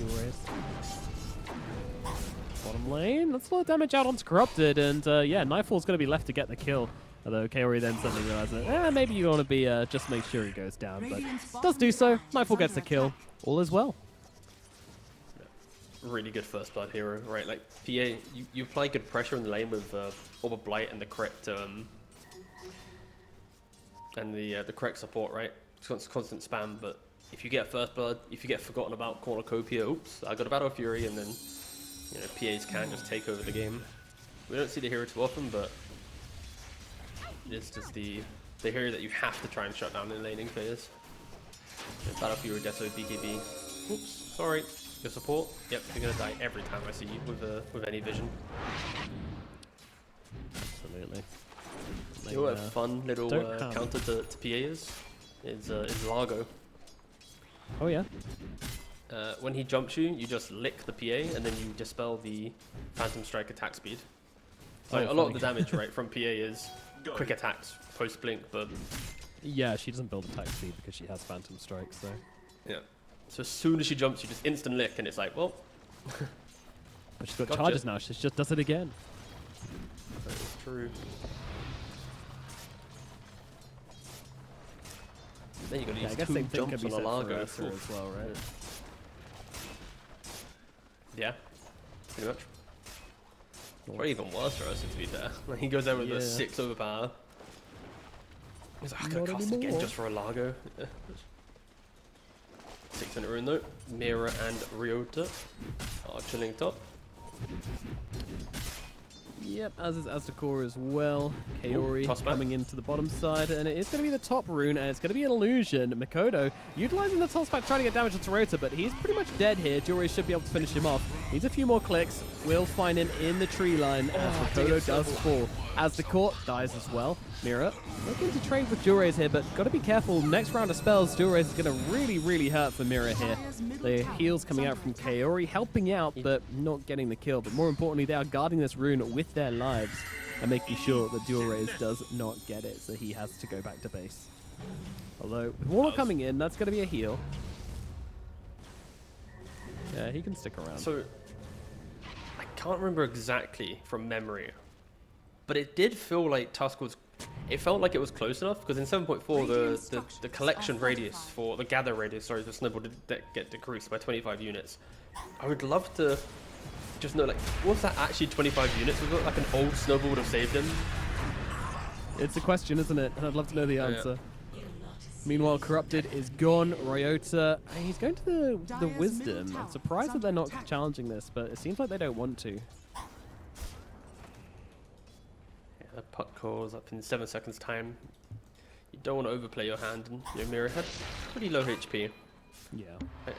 Duelrays. Bottom lane, that's a lot of damage out onto Corrupted, and yeah, Nightfall's going to be left to get the kill. Although Kaori then suddenly realizes, maybe you want to be just make sure he goes down, but does do so. Nightfall gets the kill. All is well. Really good first blood hero, right? Like PA, you apply good pressure in the lane with Orb of Blight and the correct the correct support, right? It's constant spam, but if you get first blood, if you get forgotten about cornucopia, oops, I got a Battle Fury, and then PAs can just take over the game. We don't see the hero too often, but it's just the hero that you have to try and shut down in the laning phase. Battle Fury, Deso, BKB. Oops, sorry. Your support? Yep, you're gonna die every time I see you with any vision. Absolutely. You know what a fun little counter to PA is Largo. Oh yeah. When he jumps you, you just lick the PA and then you dispel the Phantom Strike attack speed. So a lot of the damage right from PA is quick attacks post blink, but yeah, she doesn't build attack speed because she has Phantom Strike, so yeah. So as soon as she jumps, you just instant lick, and it's like, well. But she's got charges now. She just does it again. That is true. Then you got to use two jumps on a Largo as well, right? Yeah, pretty much. Or even worse for us, to be fair. When he goes there with a 6 overpower. He's like, I could cost again just for a Largo. 6-minute rune though. Mira and Ryota are chilling top. Yep, as is Aztekor as well. Kaori coming into the bottom side, and it is going to be the top rune, and it's going to be an illusion. Mikoto utilizing the toss back, trying to get damage onto Ryota, but he's pretty much dead here. Duelrays should be able to finish him off. Needs a few more clicks. Will find him in the tree line as Mikoto does fall. Aztekor dies as well. Mira looking to trade with Duelrays here, but got to be careful. Next round of spells, Duelrays is going to really, really hurt for Mira here. The heals coming out from Kaori, helping out, but not getting the kill. But more importantly, they are guarding this rune with their lives and making sure that Duelrays does not get it, so he has to go back to base. Although, with Warlock coming in, that's going to be a heal. Yeah, he can stick around. So, I can't remember exactly from memory, but it did feel like Tusk was... It felt like it was close enough, because in 7.4, the collection radius for... The gather radius, sorry, the snowball did get decreased by 25 units. I would love to just know, like, was that actually 25 units? Was it like an old snowball would have saved him? It's a question, isn't it? And I'd love to know the answer. Yeah. Meanwhile, Corrupted is gone. Ryota, he's going to the Wisdom. I'm surprised that they're not challenging this, but it seems like they don't want to. Yeah, the putt calls up in 7 seconds time. You don't want to overplay your hand, and your Mira had pretty low HP. Yeah.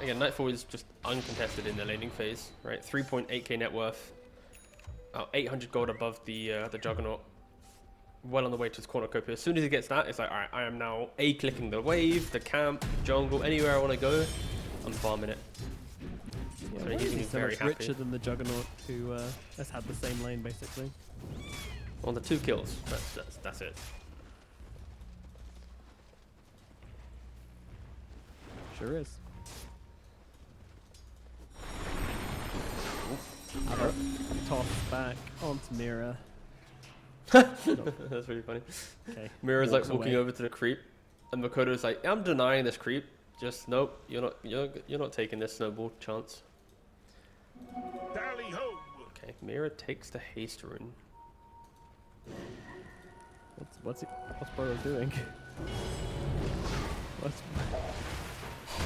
Again, Nightfall is just uncontested in the laning phase, right? 3.8k net worth, 800 gold above the Juggernaut. Well on the way to his cornucopia. As soon as he gets that, it's like, alright, I am now clicking the wave, the camp, jungle, anywhere I want to go, I'm farming it. Yeah, so he's so very much happy. richer than the Juggernaut, who has had the same lane basically. On the 2 kills, that's it. Sure is. Toss back onto Mira. That's really funny. Okay. Mira's like walking over to the creep, and Makoto's like, I'm denying this creep. Just nope, you're not taking this snowball chance. Okay, Mira takes the haste rune. What's Bro doing?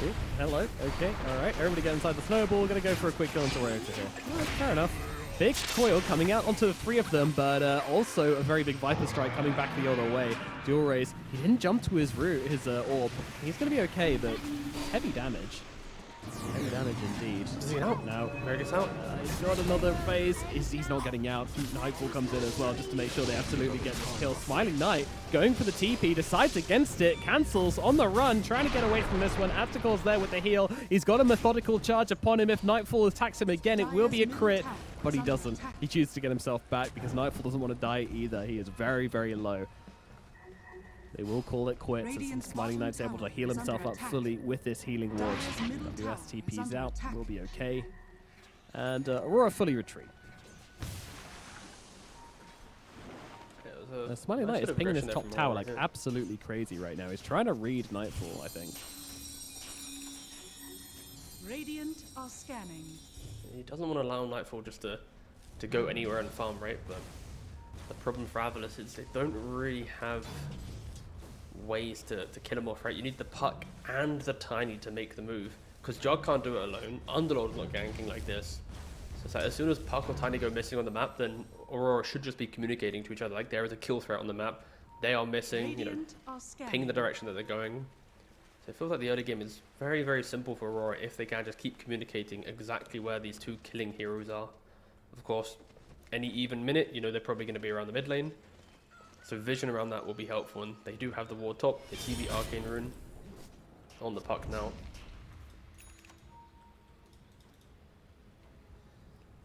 Ooh, hello. Okay. All right. Everybody get inside the snowball. We're gonna go for a quick kill into Ryota here. Fair enough. Big coil coming out onto the 3 of them, but also a very big Viper Strike coming back the other way. Duelrays, he didn't jump to his orb. He's going to be okay, but heavy damage. Heavy damage indeed. Is he out now? Where gets out? He's got another phase. He's not getting out. Nightfall comes in as well just to make sure they absolutely get this kill. Smiling Knight going for the TP, decides against it, cancels on the run, trying to get away from this one. Aztekor's there with the heal. He's got a methodical charge upon him. If Nightfall attacks him again, it will be a crit, but he doesn't. He chooses to get himself back because Nightfall doesn't want to die either. He is very, very low. They will call it quits as Smiling Knight's able to heal himself up fully with this healing ward. WSTP's out, will be okay. And Aurora fully retreat. Smiling Knight is pinging his top tower like absolutely crazy right now. He's trying to read Nightfall, I think. Radiant are scanning. He doesn't want to allow Nightfall just to go anywhere and farm, right? But the problem for AVULUS is they don't really have ways to kill him off, right? You need the Puck and the Tiny to make the move, because Jog can't do it alone. Underlord's not ganking like this. So it's like as soon as Puck or Tiny go missing on the map, then Aurora should just be communicating to each other. Like, there is a kill threat on the map. They are missing, you know, ping the direction that they're going. So it feels like the early game is very, very simple for Aurora if they can just keep communicating exactly where these two killing heroes are. Of course, any even minute, you know, they're probably going to be around the mid lane. So vision around that will be helpful, and they do have the ward top. It's the Arcane Rune on the Puck now.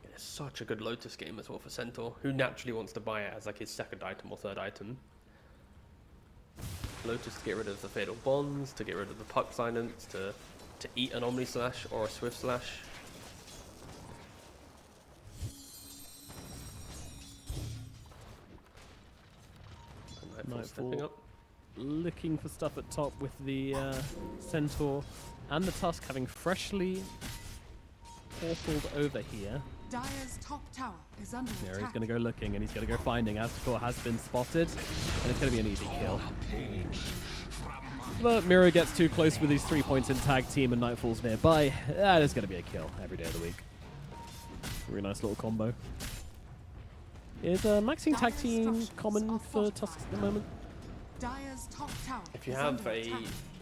It's such a good Lotus game as well for Centaur, who naturally wants to buy it as like his second item or third item. Lotus to get rid of the Fatal Bonds, to get rid of the Puck Silence, to eat an Omni Slash or a Swift Slash. Nightfall up, looking for stuff at top with the Centaur and the Tusk having freshly portaled over here. Dire's top tower is under attack. He's going to go looking and he's going to go finding. Aztekor has been spotted and it's going to be an easy kill. But Miro gets too close with these 3 points in tag team and Nightfall's nearby. That is going to be a kill every day of the week. Really nice little combo. Is maxing tag team common for Tusks at the moment? If you have a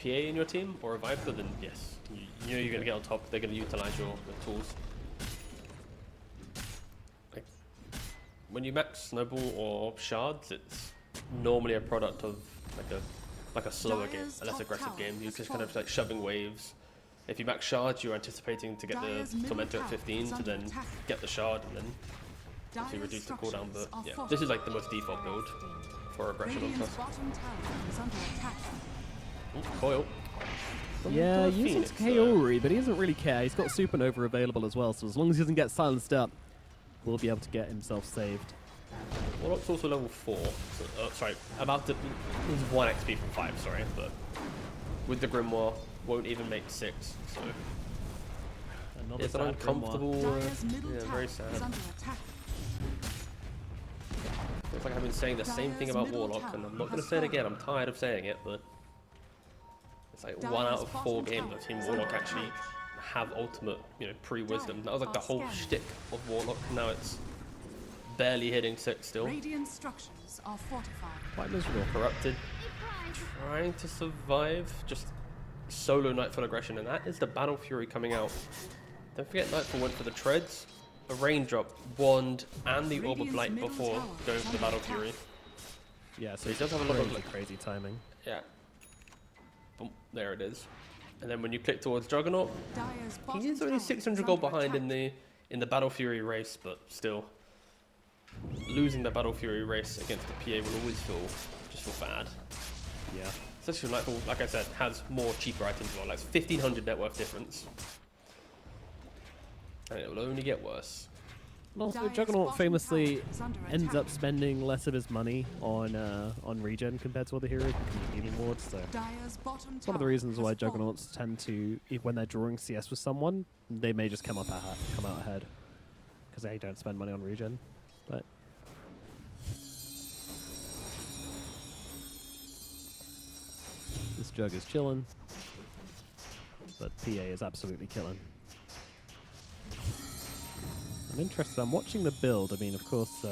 PA in your team or a Viper, then yes. You know you're going to get on top. They're going to utilize your tools. Like, when you max Snowball or Shards, it's normally a product of like a slower game, a less aggressive game. You're just kind of like shoving waves. If you max Shards, you're anticipating to get the Tormentor at 15 to then get the Shard and then to reduce the cooldown, but yeah, this is like the most default build for aggression on Tusk. Coil. Yeah, uses Kaori, but he doesn't really care. He's got Supernova available as well, so as long as he doesn't get silenced up, we'll be able to get himself saved. Warlock's also level 4. So, sorry, about to lose 1 XP from 5, sorry, but with the Grimoire, won't even make 6, so it's an uncomfortable, yeah, very sad. Looks like I've been saying the same thing about Warlock, and I'm not going to say it again. I'm tired of saying it, but it's like 1 out of 4 games I've seen Warlock actually have ultimate, you know, pre-wisdom. That was like the whole shtick of Warlock. Now it's barely hitting 6 still. Quite miserable. Corrupted, trying to survive, just solo Nightfall aggression, and that is the Battle Fury coming out. Don't forget Nightfall went for the treads, a raindrop, wand, and the Orb of Light before going for the Battle Fury. Yeah, so he does have a lot of like, crazy timing. Yeah. Boom, there it is. And then when you click towards Juggernaut, he is only 600 gold behind in the Battle Fury race, but still losing the Battle Fury race against the PA will always feel bad. Yeah. Especially Nightfall, like I said, has more cheaper items as well. Like 1,500 net worth difference. And it will only get worse. Also, Juggernaut famously ends up spending less of his money on regen compared to other heroes because healing wards. So it's one of the reasons why Juggernauts tend to, when they're drawing CS with someone, they may just come out ahead because they don't spend money on regen. But this Jug is chilling, but PA is absolutely killing. I'm interested. I'm watching the build. I mean, of course,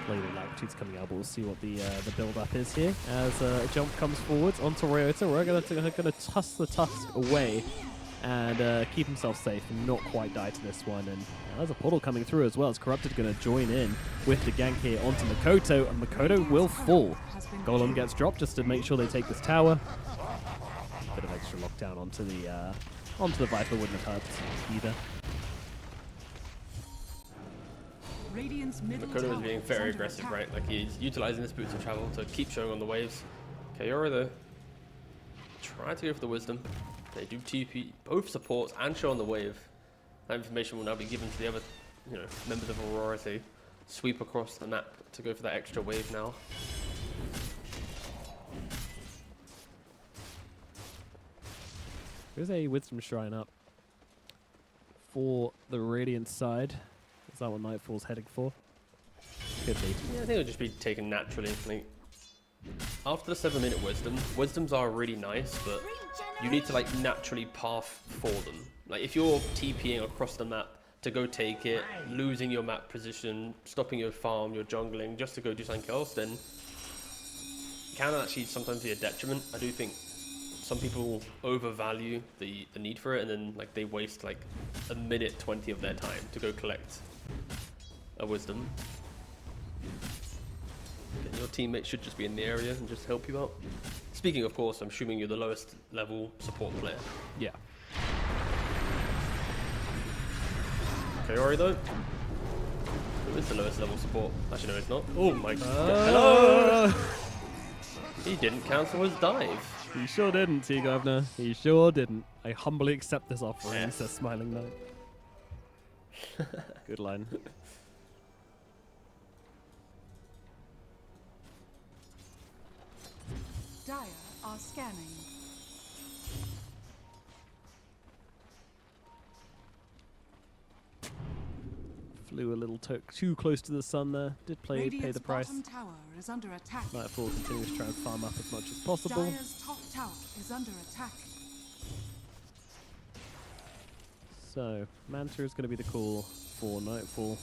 Lady Lactitude's coming out, but we'll see what the build-up is here. As a jump comes forwards onto Ryota, we're going to toss the Tusk away and keep himself safe and not quite die to this one. And there's a portal coming through as well. It's Corrupted going to join in with the gank here onto Makoto, and Makoto will fall. Golem gets dropped just to make sure they take this tower. Bit of extra lockdown onto the Viper wouldn't have hurt either. Radiant's middle Makoto is tower being is very under aggressive, attack. right? Like he's utilizing his boots of travel to keep showing on the waves. AURORA though, try to go for the wisdom. They do TP both supports and show on the wave. That information will now be given to the other, members of AURORA to sweep across the map to go for that extra wave now. There's a Wisdom Shrine up for the Radiant side. Is that what Nightfall's heading for? Could be. Yeah, I think it'll just be taken naturally. Like, after the 7-minute wisdoms are really nice, but you need to like naturally path for them. Like if you're TPing across the map to go take it, losing your map position, stopping your farm, your jungling, just to go do something else, then it can actually sometimes be a detriment. I do think some people overvalue the need for it, and then like they waste like a minute 20 of their time to go collect a wisdom. Your teammate should just be in the area and just help you out. Speaking of course, I'm assuming you're the lowest level support player. Yeah. AURORA though? Who is the lowest level support? Actually no, it's not. Oh my god. Hello! He didn't cancel his dive. He sure didn't, T Governor. He sure didn't. I humbly accept this offering, Yeah. says Smiling Knight. Good line. Dire are scanning. Flew a little too close to the sun there. Did pay Radiant's the price. bottom tower is under attack. Nightfall continues to try and farm up as much as possible. Dire's top tower is under attack. So, Manta is going to be the call for Nightfall.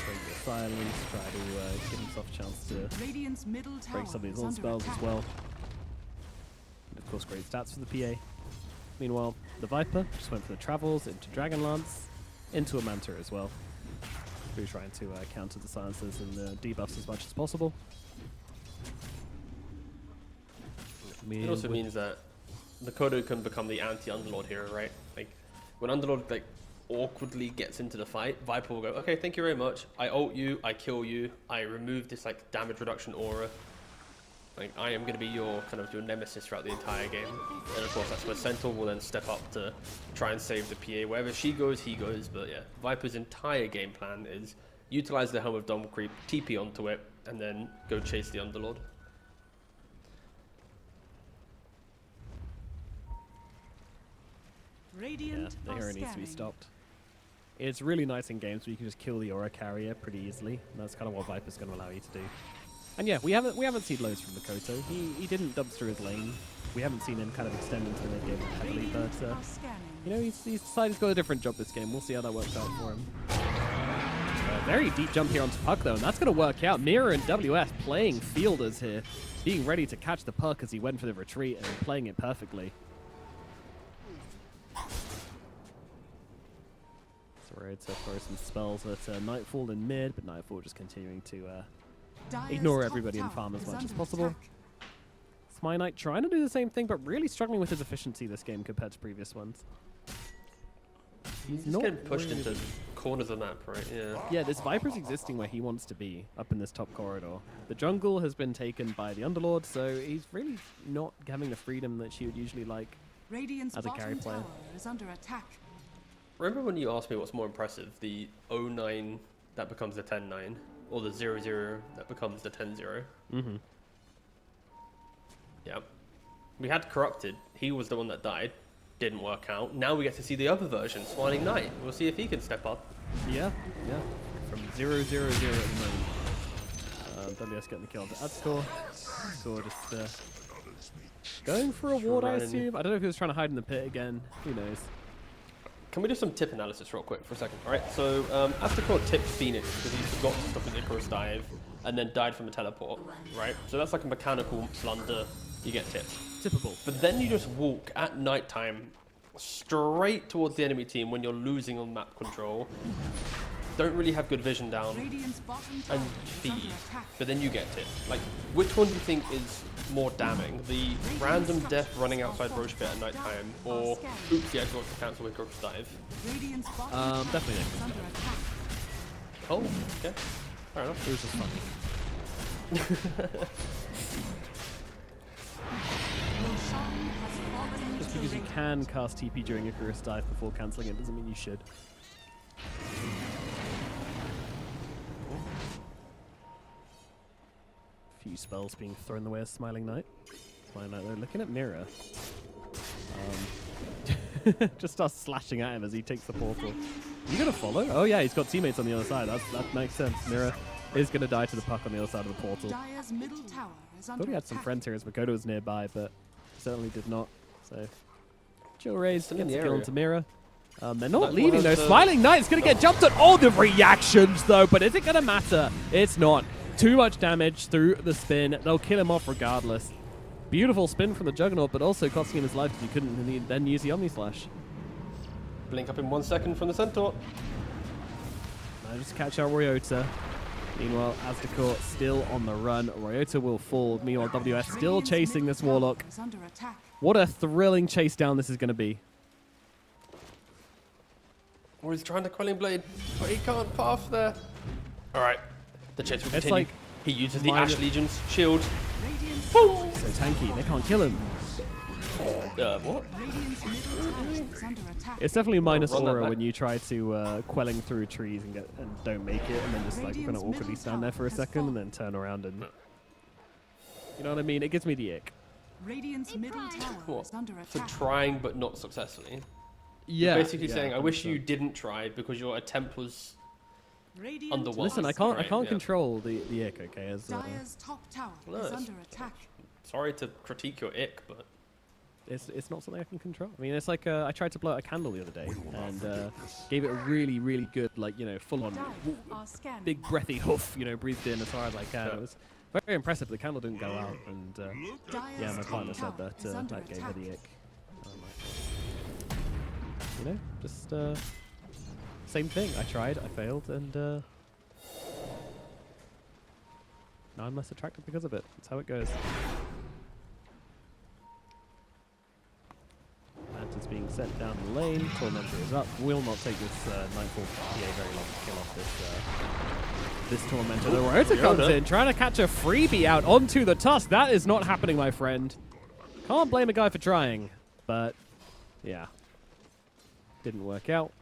Break the silence, try to give himself a chance to Radiant's middle tower break some of his is own under spells attack. as well. And of course, great stats for the PA. Meanwhile, the Viper just went for the travels into Dragonlance, into a Manta as well. Who's trying to counter the silences and the debuffs as much as possible. It also means that Makoto can become the anti-Underlord hero, right? Like, when Underlord like awkwardly gets into the fight, Viper will go, okay, thank you very much. I ult you, I kill you, I remove this like damage reduction aura. Like, I am going to be your nemesis throughout the entire game. And of course, that's where Centaur will then step up to try and save the PA. Wherever she goes, he goes. But yeah, Viper's entire game plan is utilize the Helm of Dom Creep, TP onto it, and then go chase the Underlord. Radiant the are hero needs to be scanning. stopped. It's really nice in games where you can just kill the aura carrier pretty easily, and that's kind of what Viper's going to allow you to do. And yeah, we haven't seen loads from Makoto. He didn't dumpster his lane. We haven't seen him kind of extend into the mid game heavily, Radiant but are scanning. you know, he's decided he's got a different job this game. We'll see how that works out for him. Very deep jump here onto Puck though, and that's going to work out. Mira and WF playing fielders here, being ready to catch the Puck as he went for the retreat and playing it perfectly. Sorry, to throw some spells at Nightfall in mid, but Nightfall just continuing to Dire's ignore top everybody and tower farm as is much as under possible. attack. Smite Knight trying to do the same thing, but really struggling with his efficiency this game compared to previous ones. He's not getting pushed really- into corners of the map, right? Yeah. Yeah, this Viper's existing where he wants to be, up in this top corridor. The jungle has been taken by the Underlord, so he's really not having the freedom that she would usually like. Radiant's As a carry bottom player. tower is under attack. Remember when you asked me what's more impressive, the 0-9 that becomes the 10-9, or the 0-0 that becomes the 10-0? Mm-hmm. Yeah. We had Corrupted. He was the one that died. Didn't work out. Now we get to see the other version, Smiling Knight. We'll see if he can step up. Yeah. From 0-0-0 at the moment. WS getting the kill onto Adscore. Adscore just going for a ward, I assume. I don't know if he was trying to hide in the pit again. Who knows? Can we do some tip analysis real quick for a second? All right, so Adscore tipped Phoenix because he forgot to stop his Icarus dive and then died from a teleport, right? So that's like a mechanical blunder. You get tipped. Typical. But then you just walk at nighttime straight towards the enemy team when you're losing on map control. Don't really have good vision down Radiant's bottom tower and is under feed. attack. But then you get tipped. Like, which one do you think is more damning? The random death running outside Roche Pit at nighttime, or oops, yeah, I forgot to cancel Icarus dive. Radiant's bottom tower Definitely is under attack. Oh, okay. Fair enough. It was just funny. Roshan has fallen Just into because you the can cast TP during Icarus dive before cancelling it doesn't mean you should. Few spells being thrown the way of Smiling Knight. Smiling Knight, though, looking at Mirror. Just starts slashing at him as he takes the portal. You gonna follow? Oh yeah, he's got teammates on the other side. That makes sense. Mirror is gonna die to the puck on the other side of the portal. Dire's middle tower is under Thought he had some attack. friends here as Makoto was nearby, but certainly did not. So, chill raise Still gets in a the kill area. into Mirror. They're not Like, leaving one though. of the- Smiling Knight's gonna get jumped on. All the reactions though, but is it gonna matter? It's not. Too much damage through the spin. They'll kill him off regardless. Beautiful spin from the Juggernaut, but also costing him his life because he couldn't then use the Omni Slash. Blink up in 1 second from the Centaur. Managed to catch out Ryota. Meanwhile, Aztekor still on the run. Ryota will fall. Meanwhile, WS still Radiant's chasing middle this Warlock. tower is under attack. What a thrilling chase down this is going to be. Or he's trying to Quelling Blade, but he can't path there. Alright, the chase will It's continue. like He uses the minor- Ash Legion's shield. Radiant's So tanky, they can't kill him. What? Radiant's middle tower is under attack. It's definitely minus run that aura back. when you try to quelling through trees and don't make it, and then just like kind Radiant's of awkwardly middle stand there tower for a has second and fallen. then turn around and you know what I mean? It gives me the ick. Radiant's middle tower What? is under For attack. trying but not successfully. Yeah. Basically saying, I wish you didn't try because your attempt was Radiant underwhelming. Listen, I Right, can't yeah. control the ick. Okay, as Dire's top tower No, is it's- under attack. sorry to critique your ick, but it's not something I can control. I mean, it's like I tried to blow out a candle the other day and gave it a really, really good, like, you know, full-on Dire are scanning. big breathy hoof, you know, breathed in as hard as I can. Yeah. It was very impressive. The candle didn't go out, and Dire's yeah, my top partner said tower that is under that gave her attack. the ick. You know, just same thing. I tried, I failed, and now I'm less attractive because of it. That's how it goes. Mantis being sent down the lane. Tormentor is up. Will not take this Nightfall PA very long to kill off this Tormentor. The Ryota comes Yoda. in, trying to catch a freebie out onto the Tusk. That is not happening, my friend. Can't blame a guy for trying, but yeah, didn't work out.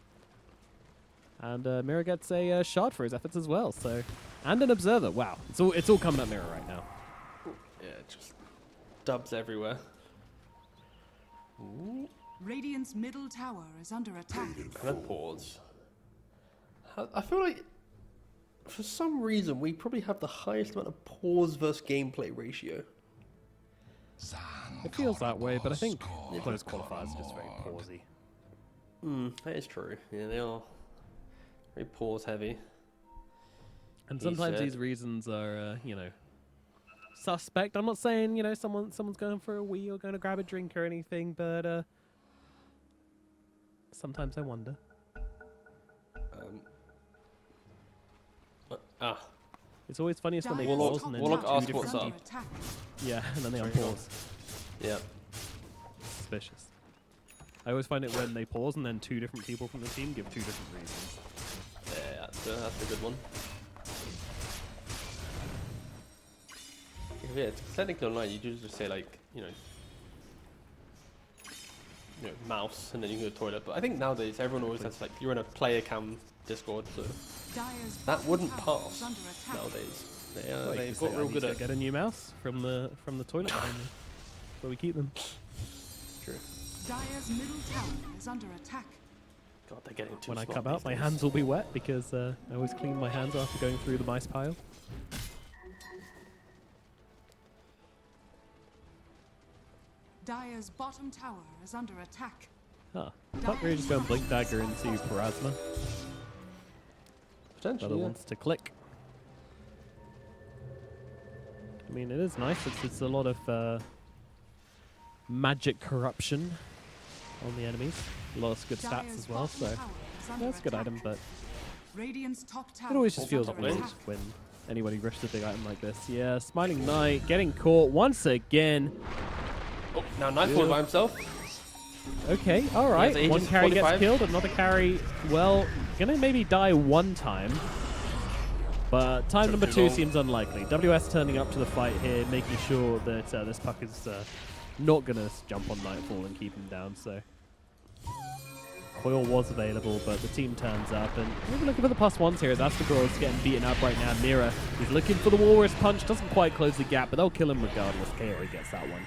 And Mirror gets a shard for his efforts as well. So, and an Observer. Wow, it's all coming at Mirror right now. yeah, just dubs everywhere. Ooh. Radiant's middle tower is under attack. And then pause. I feel like for some reason we probably have the highest amount of pause versus gameplay ratio. It feels that way, but I think those qualifiers are just very pausey. That is true. Yeah, they are very pause heavy. And He sometimes said- these reasons are, you know, suspect. I'm not saying, you know, someone's going for a wee or going to grab a drink or anything, but sometimes I wonder. It's always funniest when they Dire's pause top and then Warlock two asked different what's under up. attack. Yeah, and then they Sorry, unpause. Yeah. Suspicious. I always find it when they pause and then two different people from the team give two different reasons. Yeah, that's a good one. Yeah, it's technically online. You do just say like, you know, mouse, and then you can go to the toilet. But I think nowadays everyone always has like you're in a player cam Discord, so Dire's that bottom wouldn't tower pass is under attack. nowadays. Well, you They've could say, got I real need good to at. get a new mouse from the toilet behind me. Where we keep them. True. Dire's middle tower is under attack. God, they're getting too When I smart come out, these my days. hands will be wet because I always clean my hands after going through the mice pile. Dire's bottom tower is under attack. Huh. Can't really just go and blink dagger into Parasma. Potentially, Other yeah. wants to click. I mean, it is nice. It's a lot of magic corruption on the enemies. A lot of good stats Dire's as well, so bottom tower is under that's a good attack. item, but Radiant's top tower it always just is feels under weird attack. when anybody rushes a big item like this. Yeah, Smiling Knight getting caught once again. Oh, now Nightfall by himself. Okay, alright. Aegis One carry gets 45. killed, another carry, well, gonna maybe die one time. But time Took number too 2 long. seems unlikely. WS turning up to the fight here, making sure that this puck is not going to jump on Nightfall and keep him down. So Coil was available, but the team turns up, and we're looking for the +1s here as Astagor is getting beaten up right now. Mira is looking for the Walrus Punch, doesn't quite close the gap, but they'll kill him regardless. Kaori gets that one.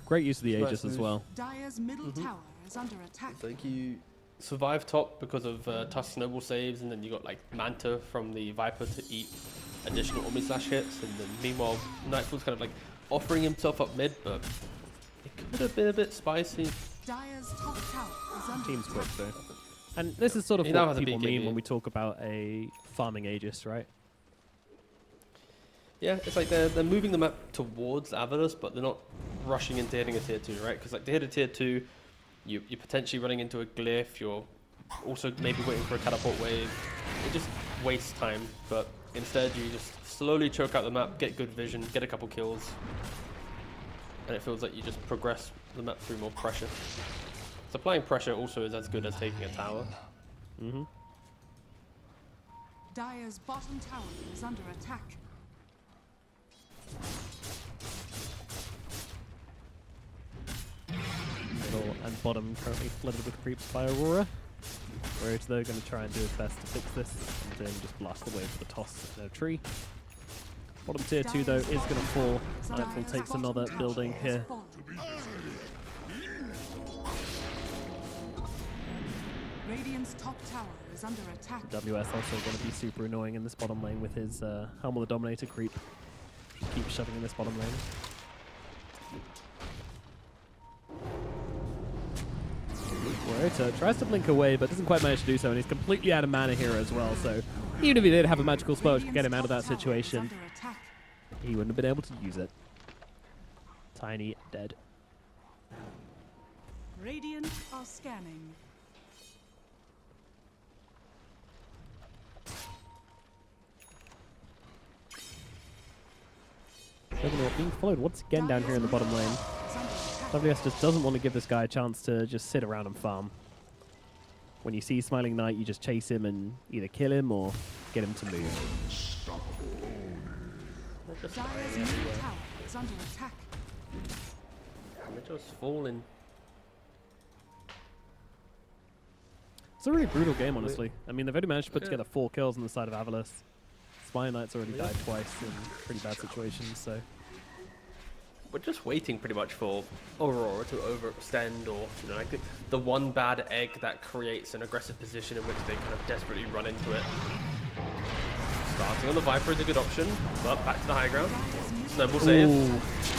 Great use of the Aegis as well. Dire's middle tower is under attack. It's like you survive top because of Tusk Snowball saves, and then you got like Manta from the Viper to eat additional Omni Slash hits, and then meanwhile Nightfall's kind of like offering himself up mid, but it could have been a bit spicy. Dire's top tower is under Team's attack. quick though. And this is sort of He now what has a people big mean game when here. we talk about a farming Aegis, right? Yeah, it's like they're moving the map towards Avulus, but they're not rushing into hitting a tier 2, right? Because like to hit a tier 2, you're potentially running into a glyph, you're also maybe waiting for a teleport wave. It just wastes time, but instead you just slowly choke out the map, get good vision, get a couple kills, and it feels like you just progress the map through more pressure. So applying pressure also is as good as taking a tower. Mm-hmm. Dire's bottom tower is under attack. Middle and bottom currently flooded with creeps by Aurora. Whereas they're going to try and do his best to fix this and then just blast away for the toss at no tree. Bottom tier 2 though is going to fall. Nightfall takes another building here. Radiant's top tower is under attack. WS also going to be super annoying in this bottom lane with his Helm of the Dominator creep. Keep shoving in this bottom lane. Warota tries to blink away, but doesn't quite manage to do so, and he's completely out of mana here as well, so even if he did have a magical spell to get him out of that situation, he wouldn't have been able to use it. Tiny dead. Radiant are scanning. Juggernaut being followed once again down here in the bottom lane. Is under attack. WS just doesn't want to give this guy a chance to just sit around and farm. When you see Smiling Knight, you just chase him and either kill him or get him to move. Dire's middle tower is under attack. They're just falling. It's a really brutal game, honestly. I mean, they've only managed to put together 4 kills on the side of Avulus. Smiling Knight's already died twice in pretty bad situations, so... We're just waiting pretty much for Aurora to overextend, or you know, like the one bad egg that creates an aggressive position in which they kind of desperately run into it. Starting on the Viper is a good option, but back to the high ground. Snowball save. Ooh,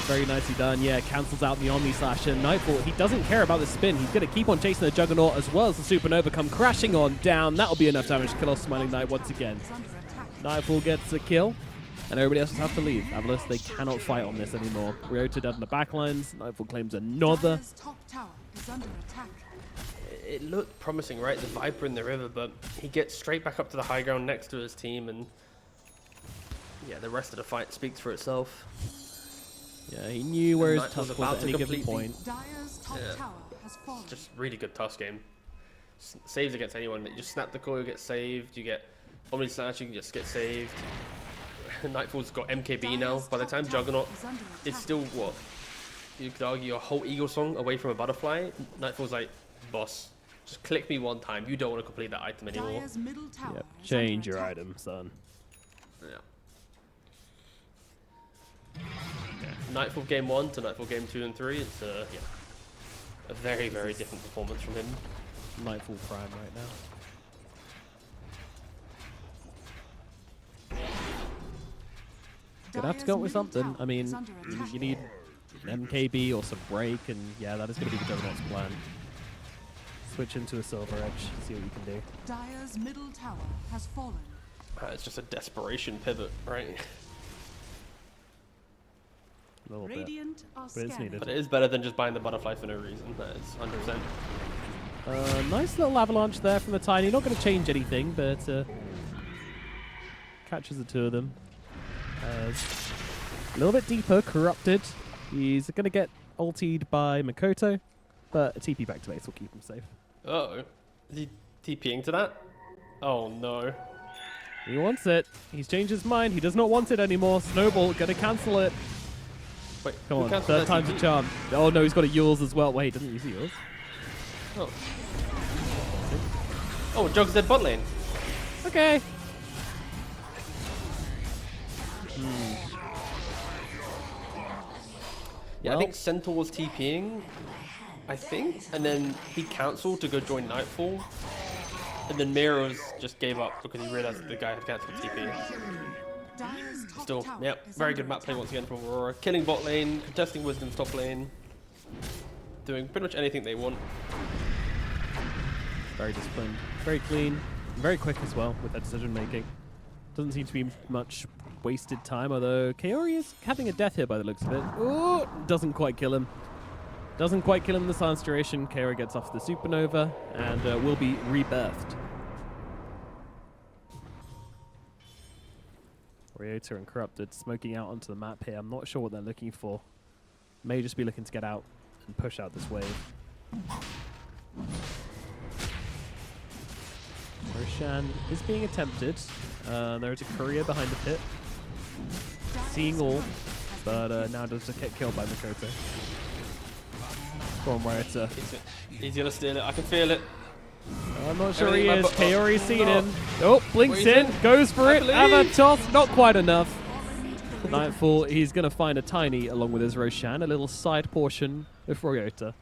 very nicely done. Yeah, cancels out the Omni Slash and Nightfall. He doesn't care about the spin. He's going to keep on chasing the Juggernaut as well as the Supernova come crashing on down. That'll be enough damage to kill off Smiling Knight once again. Is under attack. Nightfall gets a kill, and everybody else will have to leave. Avulus, they cannot fight on this anymore. Ryota dead in the backlines. Nightfall claims another. Dire's top tower is under attack. It looked promising, right? The Viper in the river, but he gets straight back up to the high ground next to his team, and yeah, the rest of the fight speaks for itself. Yeah, he knew where his Nightfall's tusk was about at to any given completely- point. Dire's top Yeah. tower has fallen. Just really good Tusk game. Saves against anyone. You just snap the coil, you get saved. You get Omni Slash, you can just get saved. Nightfall's got MKB now. Dire's By the top time tower Juggernaut is under is attack. still, what? You could argue a whole Eagle Song away from a butterfly. Nightfall's like, boss, just click me one time. You don't want to complete that item anymore. Dire's middle tower Yep, is change under your attack. item, son. Yeah. Nightfall game 1 to Nightfall game 2 and 3. It's yeah, a very, very different performance from him. Nightfall Prime right now. Gonna have to go with Dire's middle something. tower I mean, is under attack. you need an MKB or some break, and yeah, that is going to be the Juggernaut's plan. Switch into a Silver Edge, see what you can do. Dire's middle tower has fallen. It's just a desperation pivot, right? A little bit. Radiant are But it's scanning. needed. But it is better than just buying the butterfly for no reason. That is 100%. Nice little avalanche there from the Tiny. Not going to change anything, but catches the two of them. A little bit deeper, corrupted. He's going to get ultied by Makoto, but a TP back to base will keep him safe. Uh-oh. Is he TPing to that? Oh no. He wants it. He's changed his mind. He does not want it anymore. Snowball, gonna cancel it. Wait, Come on, cancelled third that time's a TP? charm. Oh no, he's got a Yules as well. Wait, he doesn't use a Yules. Oh. Oh, Jug's dead bot lane. Okay. Yeah, Well. I think Centaur was TPing, I think, and then he cancelled to go join Nightfall, and then Miros just gave up because he realized that the guy had cancelled TP. Dire's top Still, tower yeah, is very under good map play attack. once again from Aurora. Killing bot lane, contesting Wisdom's top lane, doing pretty much anything they want. Very disciplined, very clean, very quick as well with that decision making. Doesn't seem to be much wasted time, although Kaori is having a death here by the looks of it. Ooh, doesn't quite kill him. Doesn't quite kill him in the silence duration. Kaori gets off the supernova and will be rebirthed. Ryota and Corrupted smoking out onto the map here. I'm not sure what they're looking for. May just be looking to get out and push out this wave. Roshan is being attempted. There is a courier behind the pit. Seeing all, but now does get killed by Makoto. Go on, Ryota. He's gonna steal it. I can feel it. I'm not sure Everything he in is. my butt. Kaori's seen No. him. Oh, blinks Wait, in, goes for I it. believe. Have a toss, not quite enough. Nightfall, he's going to find a tiny along with his Roshan, a little side portion of Ryota.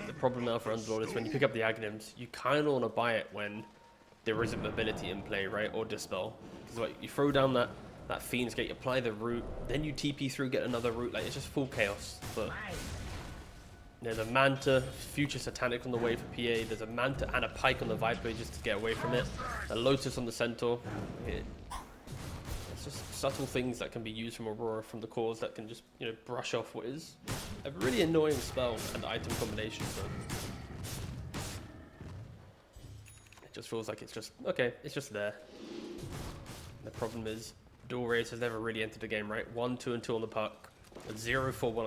The problem now for Underlord is when you pick up the Aghanims, you kind of want to buy it when there isn't mobility in play, right? Or Dispel. Because like, you throw down that Fiend's Gate, apply the root, then you TP through, get another root. Like, it's just full chaos. But there's a Manta, Future Satanic on the way for PA. There's a Manta and a Pike on the Viper just to get away from it. A Lotus on the Centaur. It's just subtle things that can be used from Aurora, from the cores, that can just, you know, brush off what is a really annoying spell and item combination. But it just feels like it's just, okay, it's just there. And the problem is, dual race has never really entered the game, right? 1, 2, and 2 on the puck. A 0, 4, 1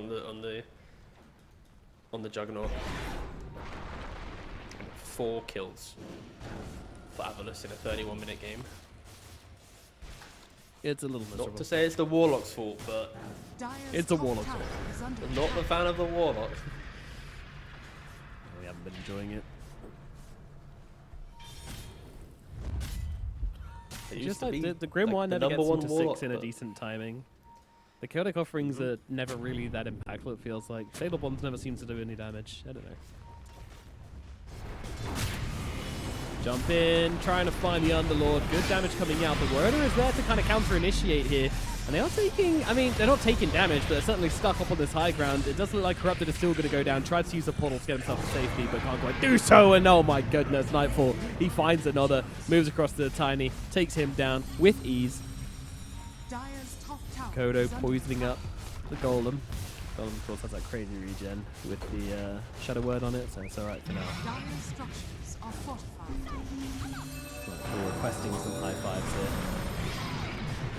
on the Juggernaut. 4 kills for AVULUS in a 31-minute game. It's a little miserable. Not to say it's the Warlock's fault, but Dire's It's a top Warlock's tower fault. is under I'm not a fan of the Warlock. We haven't been enjoying it. It It's used just to like be the Grimoire like the never gets #1 into Warlock, 6 in a but decent timing. The chaotic offerings are never really that impactful, it feels like. Fatal Bonds never seem to do any damage. I don't know. Jump in, trying to find the Underlord. Good damage coming out, but Werder is there to kind of counter-initiate here. And they are taking, I mean, they're not taking damage, but they're certainly stuck up on this high ground. It does look like Corrupted is still going to go down. Tries to use a portal to get himself to safety, but can't quite do so. And oh my goodness, Nightfall. He finds another, moves across to the Tiny, takes him down with ease. Dire's top tower Kodo is under poisoning attack. up the Golem. Golem, of course, has that crazy regen with the Shadow Word on it, so it's alright for now. Dire's structures are fortified. We're requesting some high fives here.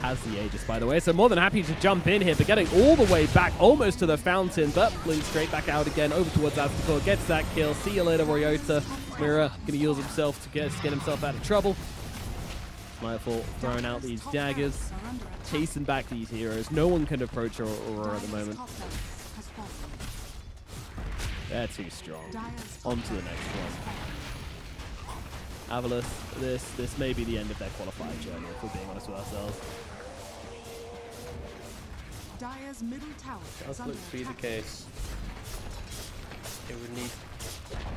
Has the Aegis, by the way, so more than happy to jump in here, but getting all the way back almost to the fountain, but blinks straight back out again, over towards Aztekor, gets that kill. See you later, Ryota. Mira gonna use himself to get himself out of trouble. Nightfall throwing out these daggers, Are under attack. chasing back these heroes. No one can approach Aurora at the Dire's moment. top barracks has fallen. They're too strong. Dire's On top to the tower next has one. fallen. AVULUS, this may be the end of their qualifier journey, if we're being honest with ourselves. Dire's middle tower Does is under look to be the attack. case. It would need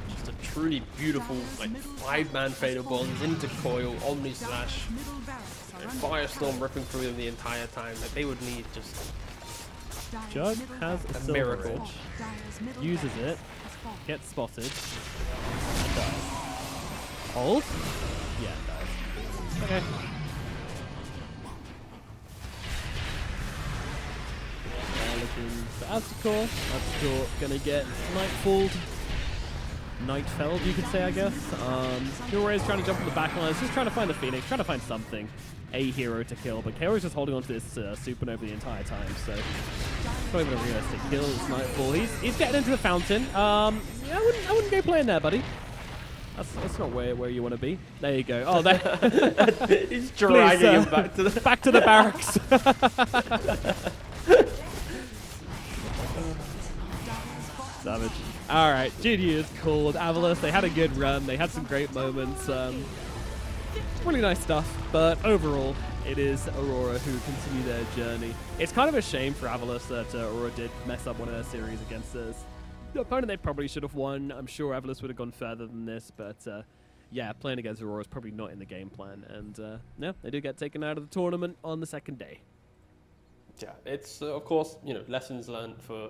just a truly beautiful, like, 5-man Fatal Bonds into Coil, Omni Slash, Dire's middle barracks are and under Firestorm attack. ripping through them the entire time. Like, they would need just Dire's Jug middle has a barracks Silver miracle. Edge, Dire's middle uses barracks it, has fallen. gets spotted, and dies. Hold? Yeah, dies. Okay. Looking for Aztekor. Aztekor gonna get Nightfalled. Nightfeld, you could say, I guess. Aurora is trying to jump on the back lines, just trying to find the Phoenix, trying to find something, a hero to kill. But Kaori's just holding on to this supernova the entire time, so it's not even a realistic kill. It's Nightfall. He's getting into the fountain. I wouldn't go playing there, buddy. That's not where you want to be. There you go. Oh, there. He's dragging him back to the barracks. Savage. All right, GG is called. AVULUS, they had a good run. They had some great moments. Really nice stuff. But overall, it is Aurora who continue their journey. It's kind of a shame for AVULUS that Aurora did mess up one of their series against us. The opponent they probably should have won. I'm sure AVULUS would have gone further than this, but yeah, playing against Aurora is probably not in the game plan. And yeah, they do get taken out of the tournament on the second day. Yeah, it's of course, lessons learned for